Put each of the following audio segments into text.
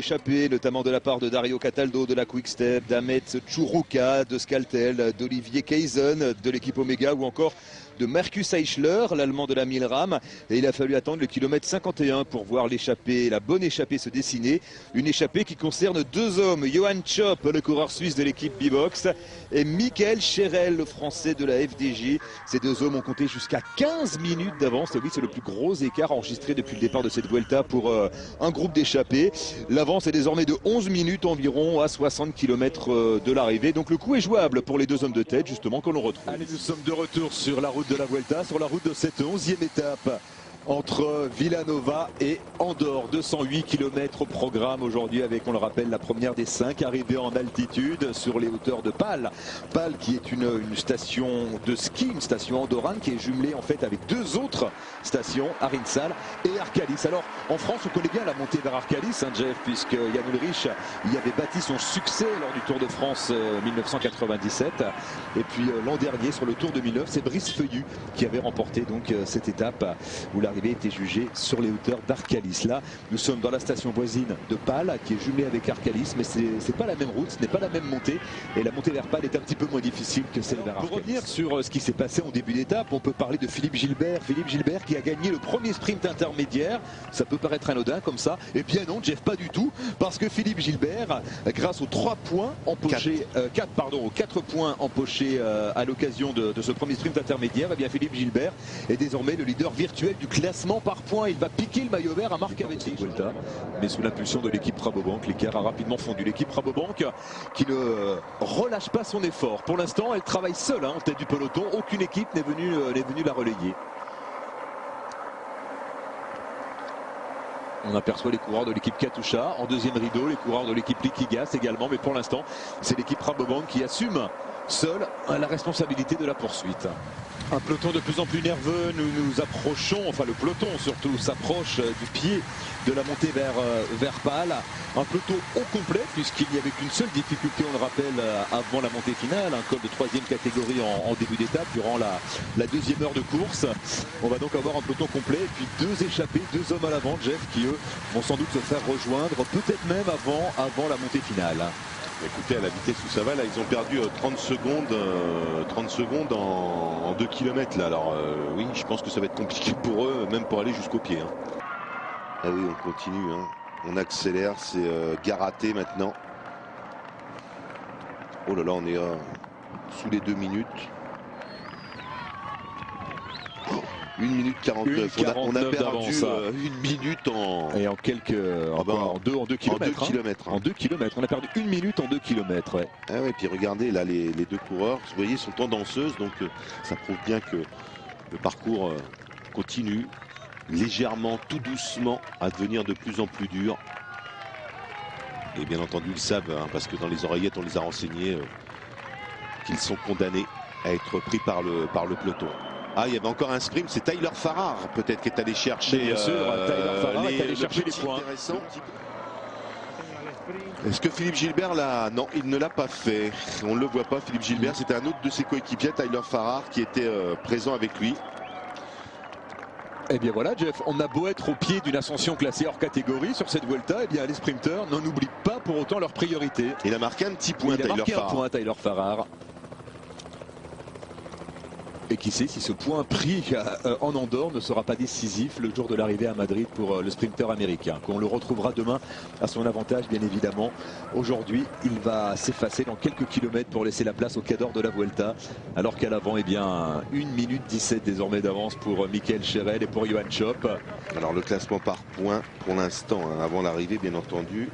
échappées, notamment de la part de Dario Cataldo de la Quick-Step, d'Ahmet Churuka de Skaltel, d'Olivier Kaysen de l'équipe Omega ou encore de Markus Eichler, l'allemand de la Milram. Et il a fallu attendre le kilomètre 51 pour voir l'échappée, la bonne échappée se dessiner. Une échappée qui concerne deux hommes, Johan Chop, le coureur suisse de l'équipe B-Box, et Michael Cherel, le français de la FDJ. Ces deux hommes ont compté jusqu'à 15 minutes d'avance. Oui, c'est le plus gros écart enregistré depuis le départ de cette Vuelta pour un groupe d'échappés. L'avance est désormais de 11 minutes environ à 60 km de l'arrivée. Donc le coup est jouable pour les deux hommes de tête, justement, que l'on retrouve. Allez, nous sommes de retour sur la route de la Vuelta, sur la route de cette 11e étape entre Villanova et Andorre. 208 km au programme aujourd'hui avec, on le rappelle, la première des 5 arrivées en altitude sur les hauteurs de Pal. Pal qui est une station de ski, une station andorrane qui est jumelée en fait avec deux autres stations, Arinsal et Arcalis. Alors en France on connaît bien la montée vers Arcalis, Jeff, puisque Jan Ullrich y avait bâti son succès lors du Tour de France 1997. Et puis l'an dernier sur le Tour 2009, c'est Brice Feuillu qui avait remporté donc cette étape où la l'arrivée était jugée sur les hauteurs d'Arcalis. Là, nous sommes dans la station voisine de Pal, qui est jumelée avec Arcalis, mais c'est pas la même route, ce n'est pas la même montée, et la montée vers Pal est un petit peu moins difficile que celle vers Arcalis. Pour revenir sur ce qui s'est passé en début d'étape, on peut parler de Philippe Gilbert. Philippe Gilbert qui a gagné le premier sprint intermédiaire. Ça peut paraître anodin comme ça. Eh bien non, Jeff, pas du tout, parce que Philippe Gilbert, grâce aux 3 points empochés, 4 points empochés à l'occasion de ce premier sprint intermédiaire, eh bien Philippe Gilbert est désormais le leader virtuel du classement par points. Il va piquer le maillot vert à Marc Cavendish. Mais sous l'impulsion de l'équipe Rabobank, l'écart a rapidement fondu. L'équipe Rabobank qui ne relâche pas son effort. Pour l'instant, elle travaille seule en tête du peloton. Aucune équipe n'est venue la relayer. On aperçoit les coureurs de l'équipe Katusha en deuxième rideau, les coureurs de l'équipe Liquigas également. Mais pour l'instant, c'est l'équipe Rabobank qui assume seule la responsabilité de la poursuite. Un peloton de plus en plus nerveux, nous nous approchons, enfin le peloton surtout s'approche du pied de la montée vers Pal. Un peloton au complet puisqu'il n'y avait qu'une seule difficulté, on le rappelle, avant la montée finale, un col de 3e catégorie en début d'étape durant la deuxième heure de course. On va donc avoir un peloton complet et puis 2 échappés, 2 hommes à l'avant, Jeff, qui eux vont sans doute se faire rejoindre, peut-être même avant la montée finale. Écoutez, à la vitesse où ça va, là, ils ont perdu 30 secondes en 2 km. Là. Alors, oui, je pense que ça va être compliqué pour eux, même pour aller jusqu'au pied. Hein. Ah oui, on continue. Hein. On accélère, c'est Garaté maintenant. Oh là là, on est sous les 2 minutes. 1 minute 49. On a perdu 1 minute en en 2 kilomètres. En 2 kilomètres. On a perdu 1 minute en 2 kilomètres. Ouais. Ah ouais, puis regardez là les 2 coureurs, vous voyez, sont tendanceuses, donc ça prouve bien que le parcours continue légèrement, tout doucement, à devenir de plus en plus dur. Et bien entendu, ils savent, hein, parce que dans les oreillettes, on les a renseignés qu'ils sont condamnés à être pris par le peloton. Ah, il y avait encore un sprint, c'est Tyler Farrar peut-être qui est allé chercher. Bien sûr, Tyler Farrar est allé chercher les points. Est-ce que Philippe Gilbert l'a? Non, il ne l'a pas fait. On ne le voit pas, Philippe Gilbert. C'était un autre de ses coéquipiers, Tyler Farrar, qui était présent avec lui. Eh bien voilà, Jeff, on a beau être au pied d'une ascension classée hors catégorie sur cette Vuelta, eh bien les sprinteurs n'en oublient pas pour autant leur priorité. Il a marqué un petit point, Tyler Farrar. Et qui sait si ce point pris en Andorre ne sera pas décisif le jour de l'arrivée à Madrid pour le sprinter américain, qu'on le retrouvera demain à son avantage bien évidemment. Aujourd'hui il va s'effacer dans quelques kilomètres pour laisser la place au cador de la Vuelta, alors qu'à l'avant, eh bien 1 minute 17 désormais d'avance pour Michael Cherel et pour Johan Chop. Alors le classement par points pour l'instant, hein, avant l'arrivée bien entendu.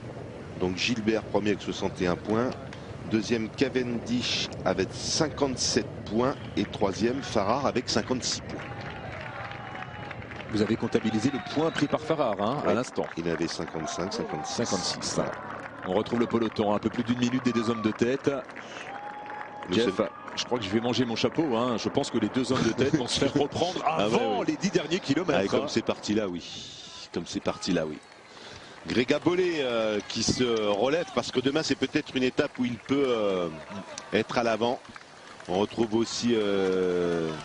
Donc Gilbert premier avec 61 points. Deuxième Cavendish avec 57 points et troisième Farrar avec 56 points. Vous avez comptabilisé le point pris par Farrar à l'instant. Il avait 55, 56. Voilà. On retrouve le peloton, un peu plus d'1 minute des 2 hommes de tête. Jeff, je crois que je vais manger mon chapeau. Je pense que les 2 hommes de tête vont se faire reprendre avant les 10 derniers kilomètres. Comme c'est parti là, oui. Gréga Bollet qui se relève parce que demain c'est peut-être une étape où il peut être à l'avant. On retrouve aussi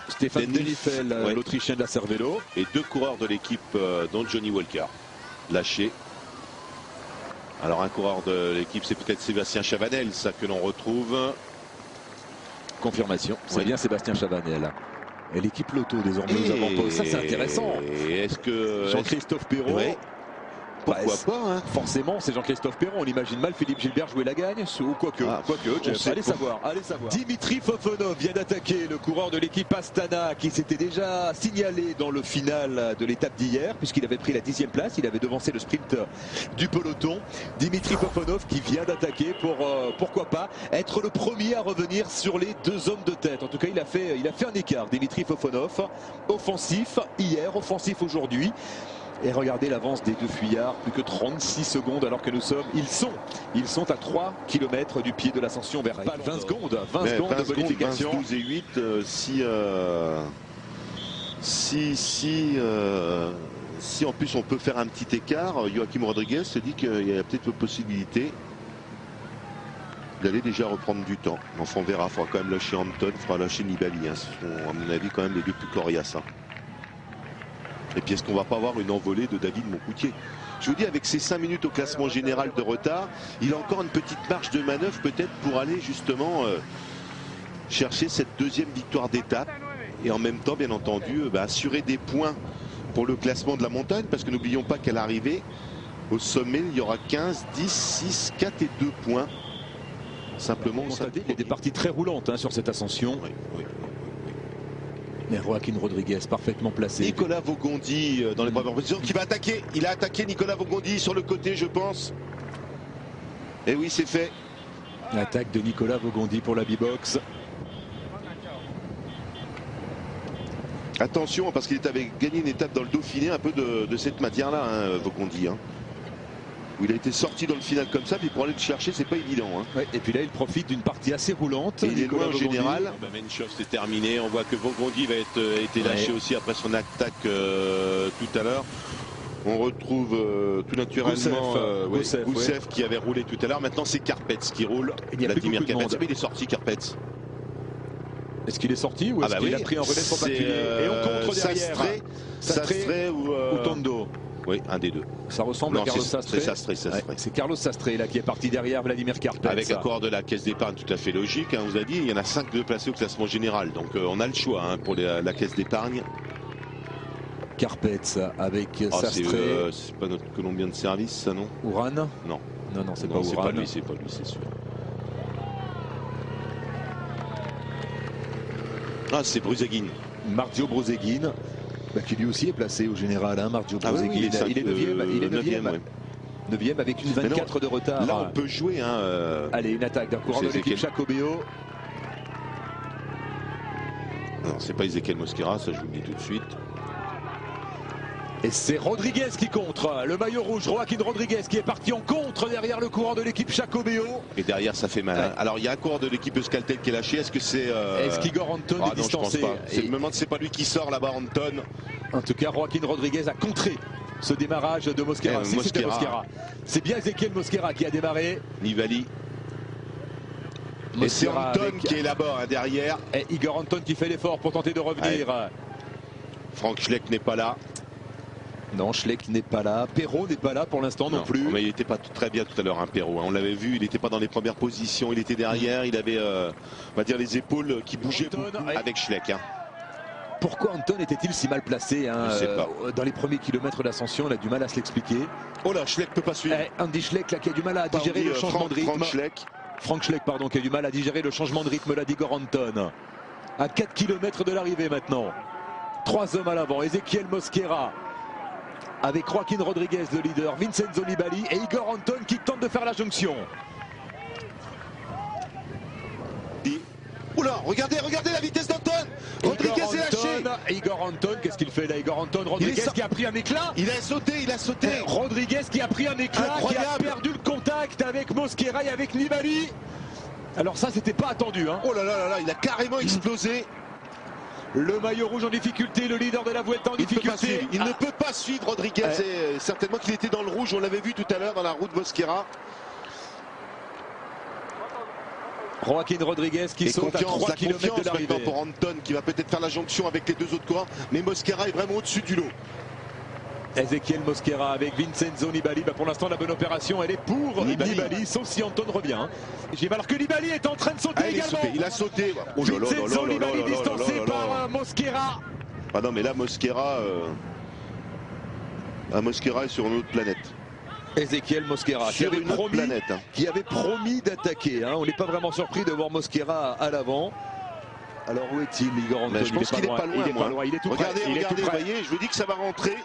Stéphane Denifel, l'Autrichien de la Cervélo. Et 2 coureurs de l'équipe dont Johnny Walker. Lâché. Alors un coureur de l'équipe, c'est peut-être Sébastien Chavanel, ça que l'on retrouve. Confirmation, c'est bien Sébastien Chavanel. Et l'équipe Lotto désormais aux avant-postes. Ça c'est intéressant. Est-ce que Jean-Christophe Perrault, pourquoi pas hein. Forcément, c'est Jean-Christophe Perrault. On imagine mal Philippe Gilbert jouer la gagne, ou quoique. Allez savoir. Dimitri Fofonov vient d'attaquer le coureur de l'équipe Astana qui s'était déjà signalé dans le final de l'étape d'hier, puisqu'il avait pris la 10e place. Il avait devancé le sprint du peloton. Dimitri Fofonov qui vient d'attaquer pour, pourquoi pas, être le premier à revenir sur les 2 hommes de tête. En tout cas, il a fait un écart. Dimitri Fofonov, offensif hier, offensif aujourd'hui. Et regardez l'avance des 2 fuyards, plus que 36 secondes alors que ils sont à 3 km du pied de l'ascension vers Paris. 20 secondes de bonification. 12 et 8, si en plus on peut faire un petit écart, Joachim Rodriguez se dit qu'il y a peut-être une possibilité d'aller déjà reprendre du temps. Enfin on verra, il faudra quand même lâcher Hampton, il faudra lâcher Nibali. Ce sont à mon avis quand même les 2 plus coriaces. Et puis est-ce qu'on va pas avoir une envolée de David Moncoutier? Je vous dis, avec ces 5 minutes au classement général de retard, il a encore une petite marge de manœuvre peut-être pour aller justement chercher cette 2e victoire d'étape. Et en même temps, bien entendu, assurer des points pour le classement de la montagne. Parce que n'oublions pas qu'à l'arrivée, au sommet, il y aura 15, 10, 6, 4 et 2 points. Simplement, il y a des parties très roulantes sur cette ascension. Oui. Mais Joaquin Rodriguez parfaitement placé. Nicolas Vaugondi dans les premières positions qui va attaquer. Il a attaqué Nicolas Vaugondi sur le côté, je pense. Et oui, c'est fait. L'attaque de Nicolas Vaugondi pour la B-Box. Attention, parce qu'il avait gagné une étape dans le Dauphiné, un peu de cette matière-là, Vaugondi. Où il a été sorti dans le final comme ça, mais pour aller le chercher, c'est pas évident. Ouais, et puis là, il profite d'une partie assez roulante. Et il est loin en général. Menchov, c'est terminé. On voit que Vaugondi va été lâché aussi après son attaque tout à l'heure. On retrouve tout naturellement Gousseff qui avait roulé tout à l'heure. Maintenant, c'est Karpets qui roule. Vladimir Karpets. Mais il est sorti, Karpets. Est-ce qu'il est sorti ou est-ce qu'il a pris un relais trop particulier? Et on contre derrière. Sastré ou Tondo. Oui, un des 2. Ça ressemble à Carlos Sastre. C'est Carlos Sastre là qui est parti derrière Vladimir Karpets. Avec accord de la caisse d'épargne tout à fait logique. On vous a dit, il y en a 5 de placés au classement général. Donc on a le choix pour la caisse d'épargne. Karpets avec Sastre. C'est pas notre Colombien de service, ça, non? Ouran? Non. Non, c'est pas Ouran. C'est pas lui, c'est sûr. Ah, c'est Bruseguin. Marzio Bruseguin. Qui lui aussi est placé au général, Marzio Bruseguin. Oui, il est 9e. 9e avec une 24 de retard. Là, on peut jouer. Allez, une attaque d'un coureur de l'équipe Jacobeo. Non, c'est pas Ezequiel Mosquera, ça je vous le dis tout de suite. Et c'est Rodriguez qui contre, le maillot rouge, Joaquin Rodriguez qui est parti en contre derrière le coureur de l'équipe Jacobeo. Et derrière ça fait mal. Alors il y a un coureur de l'équipe Euskaltel qui est lâché, est-ce que c'est... Est-ce qu'Igor Anton est distancé? Je pense pas. Je me demande si c'est pas lui qui sort là-bas, Anton. En tout cas, Joaquin Rodriguez a contré ce démarrage de Mosquera. C'était Mosquera. C'est bien Ezequiel Mosquera qui a démarré. Nibali. Et c'est Anton qui est là-bas, derrière. Et Igor Anton qui fait l'effort pour tenter de revenir. Frank Schleck n'est pas là. Non, Schleck n'est pas là. Perrault n'est pas là pour l'instant non plus. Mais il n'était pas très bien tout à l'heure, Perrault. On l'avait vu, il n'était pas dans les premières positions. Il était derrière, il avait, on va dire, les épaules qui bougeaient avec Schleck. Pourquoi Anton était-il si mal placé Je sais pas. Dans les premiers kilomètres d'ascension? On a du mal à se l'expliquer. Oh là, Schleck peut pas suivre. Andy Schleck là, qui a du mal à digérer le changement de rythme. Frank Schleck, pardon, qui a du mal à digérer le changement de rythme là d'Igor Anton. À 4 km de l'arrivée maintenant. 3 hommes à l'avant. Ezequiel Mosquera. Avec Joaquin Rodriguez, le leader, Vincenzo Nibali et Igor Anton qui tente de faire la jonction. Oula, regardez la vitesse d'Anton. Rodriguez est lâché. Igor Anton, qu'est-ce qu'il fait là? Igor Anton, Rodriguez qui a pris un éclat. Il a sauté. Rodriguez qui a pris un éclat, incroyable, qui a perdu le contact avec Mosquera et avec Nibali. Alors ça, c'était pas attendu. Oh là là, il a carrément explosé. Le maillot rouge en difficulté, le leader de la Vuelta en difficulté. Il ne peut pas suivre Rodriguez. Et certainement qu'il était dans le rouge, on l'avait vu tout à l'heure dans la route Mosquera. Joaquin Rodriguez qui saute à 3 km de l'arrivée. Pour Anton qui va peut-être faire la jonction avec les 2 autres coureurs. Mais Mosquera est vraiment au-dessus du lot. Ezequiel Mosquera avec Vincenzo Nibali. Pour l'instant, la bonne opération, elle est pour Nibali, sauf si Anton revient. Alors que Nibali est en train de sauter également. Il a sauté. Vincenzo Nibali distancé par Mosquera. Ah non, mais là, Mosquera est sur une autre planète. Ezequiel Mosquera sur une autre planète. Qui avait promis d'attaquer. On n'est pas vraiment surpris de voir Mosquera à l'avant. Alors où est-il, Igor Anton? Je pense qu'il n'est pas loin. Il est pas loin. Il est tout près. Regardez, vous voyez, je vous dis que ça va rentrer.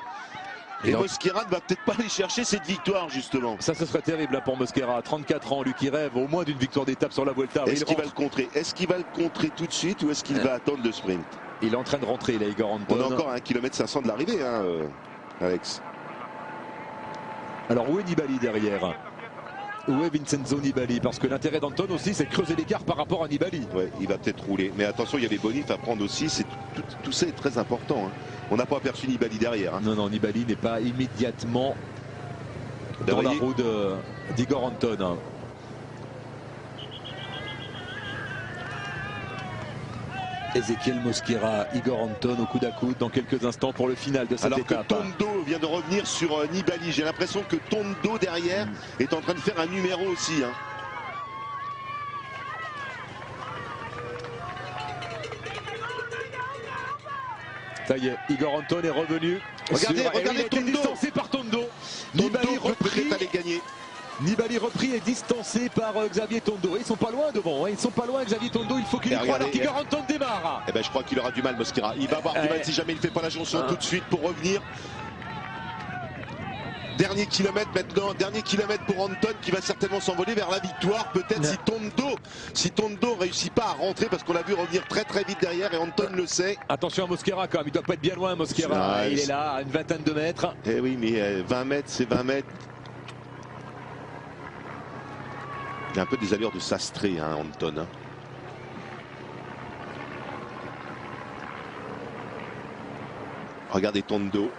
Et Mosquera ne va peut-être pas aller chercher cette victoire, justement. Ça, ce serait terrible pour Mosquera. 34 ans, lui qui rêve au moins d'une victoire d'étape sur la Vuelta. Est-ce qu'il va le contrer? Est-ce qu'il va le contrer tout de suite ou est-ce qu'il va attendre le sprint? Il est en train de rentrer, là, Igor Anton. On est encore à 1,5 km de l'arrivée, Alex. Alors, où est Nibali derrière? Où est Vincenzo Nibali? Parce que l'intérêt d'Anton aussi, c'est de creuser l'écart par rapport à Nibali. Ouais, il va peut-être rouler. Mais attention, il y a des bonifs à prendre aussi. Tout ça est très important. On n'a pas aperçu Nibali derrière. Non, Nibali n'est pas immédiatement dans la roue d'Igor Anton. Ezequiel Mosquera, Igor Anton au coude à coude dans quelques instants pour le final de cette étape. Alors que Tondo vient de revenir sur Nibali. J'ai l'impression que Tondo derrière est en train de faire un numéro aussi. Ça y est, Igor Anton est revenu. Regardez Tondo. Distancé par Tondo. Nibali repris. Aller gagner. Nibali repris et distancé par Xavier Tondo. Ils sont pas loin devant, ils sont pas loin. Xavier Tondo, il faut qu'il y croie alors qu'Igor Anton démarre. Je crois qu'il aura du mal, Mosquera. Il va avoir du mal si jamais il ne fait pas la chanson tout de suite pour revenir. Dernier kilomètre maintenant, dernier kilomètre pour Anton qui va certainement s'envoler vers la victoire. Peut-être si Tondo réussit pas à rentrer, parce qu'on l'a vu revenir très très vite derrière et Anton le sait. Attention à Mosquera quand même, il doit pas être bien loin Mosquera. Il est là à une vingtaine de mètres. Eh oui, mais 20 mètres, c'est 20 mètres. Il a un peu des allures de Sastré, Anton. Regardez Tondo.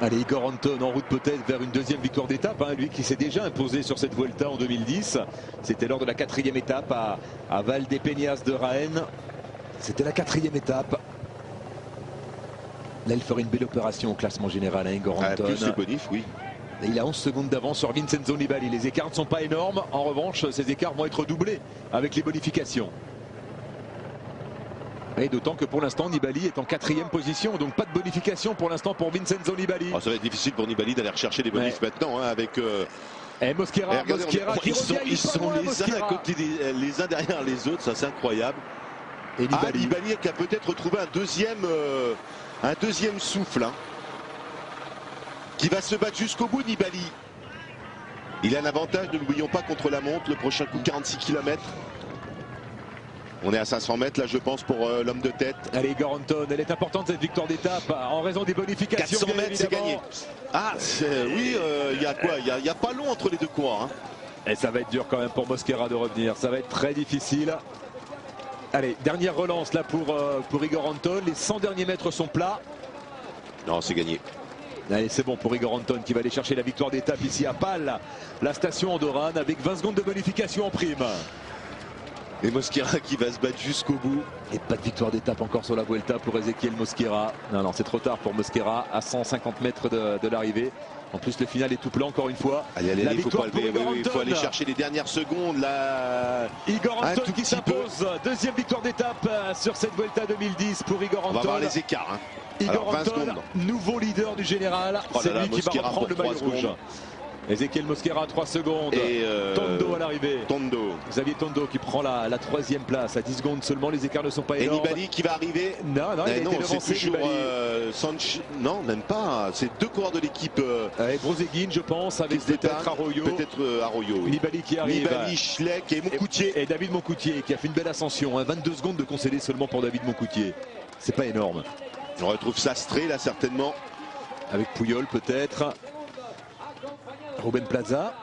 Allez, Igor Anton en route peut-être vers une deuxième victoire d'étape. Lui qui s'est déjà imposé sur cette Vuelta en 2010. C'était lors de la 4e étape à Valdepeñas de Raen. C'était la 4e étape. Là, il ferait une belle opération au classement général, Igor Anton. Plus les bonifs, oui. Et il a 11 secondes d'avance sur Vincenzo Nibali. Les écarts ne sont pas énormes. En revanche, ces écarts vont être doublés avec les bonifications. Et d'autant que pour l'instant, Nibali est en 4e position. Donc pas de bonification pour l'instant pour Vincenzo Nibali. Ça va être difficile pour Nibali d'aller rechercher les bonifs maintenant avec... Mosquera qui revient. Ils sont les uns derrière les autres, ça c'est incroyable. Et Nibali qui a peut-être retrouvé un deuxième souffle. Qui va se battre jusqu'au bout, Nibali. Il a un avantage, ne l'oublions pas, contre la montre. Le prochain coup, 46 km. On est à 500 mètres là, je pense, pour l'homme de tête. Allez, Igor Anton, elle est importante cette victoire d'étape en raison des bonifications. 400 mètres, c'est gagné. Oui, il y a quoi? Il y a pas long entre les deux coureurs. Et ça va être dur quand même pour Mosquera de revenir. Ça va être très difficile. Allez, dernière relance là pour Igor Anton. Les 100 derniers mètres sont plats. Non, c'est gagné. Allez, c'est bon pour Igor Anton qui va aller chercher la victoire d'étape ici à Pal, la station Andorane, avec 20 secondes de bonification en prime. Et Mosquera qui va se battre jusqu'au bout. Et pas de victoire d'étape encore sur la Vuelta pour Ezequiel Mosquera. Non, c'est trop tard pour Mosquera à 150 mètres de l'arrivée. En plus, le final est tout plat encore une fois. Il faut aller chercher les dernières secondes. Igor Anton qui s'impose. Deuxième victoire d'étape sur cette Vuelta 2010 pour Igor Anton. On va voir les écarts. Igor Anton, nouveau leader du général. C'est lui qui va reprendre le maillot rouge. Ezequiel Mosquera 3 secondes. Et Tondo à l'arrivée. Xavier Tondo qui prend la 3e place à 10 secondes seulement. Les écarts ne sont pas énormes. Et Nibali qui va arriver. Non, il a été devancé, Nibali. Non, même pas. C'est deux coureurs de l'équipe. Brozeguin, je pense, avec peut-être Arroyo. Peut-être Arroyo. Oui. Nibali qui arrive. Nibali, Schleck et Moncoutier. Et David Moncoutier qui a fait une belle ascension. 22 secondes de concédé seulement pour David Moncoutier. C'est pas énorme. On retrouve Sastré là certainement. Avec Puyol peut-être. Ruben Plaza.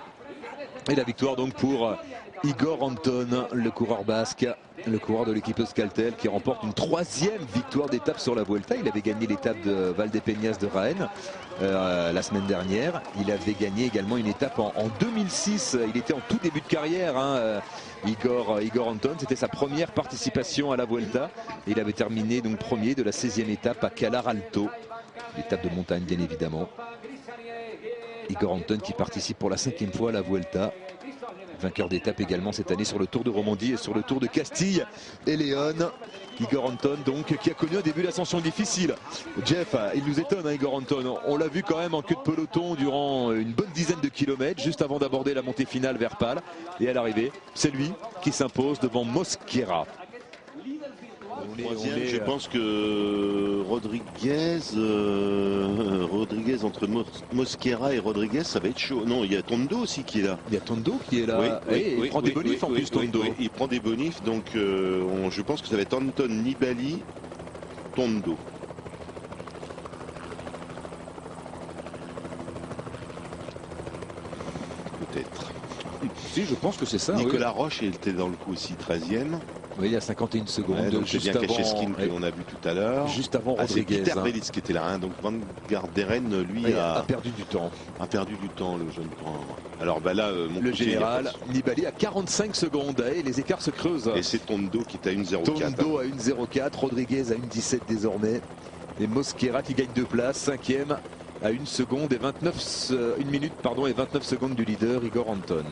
Et la victoire donc pour Igor Anton, le coureur basque, le coureur de l'équipe Euskaltel qui remporte une 3e victoire d'étape sur la Vuelta. Il avait gagné l'étape de Valdepeñas de Jaén la semaine dernière. Il avait gagné également une étape en 2006. Il était en tout début de carrière, hein, Igor Anton. C'était sa première participation à la Vuelta. Il avait terminé donc premier de la 16e étape à Calar Alto. L'étape de montagne bien évidemment. Igor Anton qui participe pour la 5e fois à la Vuelta. Vainqueur d'étape également cette année sur le Tour de Romandie et sur le Tour de Castille et Léon. Igor Anton donc qui a connu un début d'ascension difficile. Jeff, il nous étonne, hein, Igor Anton. On l'a vu quand même en queue de peloton durant une bonne dizaine de kilomètres juste avant d'aborder la montée finale vers Pal. Et à l'arrivée, c'est lui qui s'impose devant Mosquera. Je pense que Rodriguez entre Mosquera et Rodriguez, ça va être chaud. Non, il y a Tondo aussi qui est là. Il y a Tondo qui est là. Il prend des bonifs en plus, Tondo. Il prend des bonifs, donc je pense que ça va être Anton Nibali, Tondo. Peut-être. Si, je pense que c'est ça. Nicolas Roche était dans le coup aussi 13e. Oui, il y a 51 secondes. Ouais, juste bien avant, qu'on a vu tout à l'heure. Juste avant Rodriguez. C'est Peter Belitz qui était là. Hein. Donc Van Garderen, lui, a perdu du temps. A perdu du temps, le jeune grand. Alors là, le général Nibali à 45 secondes. Et les écarts se creusent. Et c'est Tondo qui est à 1,04. Tondo à 1,04. Rodriguez à 1,17 désormais. Et Mosquera qui gagne 2 places. 5e à 1 minute et 29 secondes du leader Igor Anton.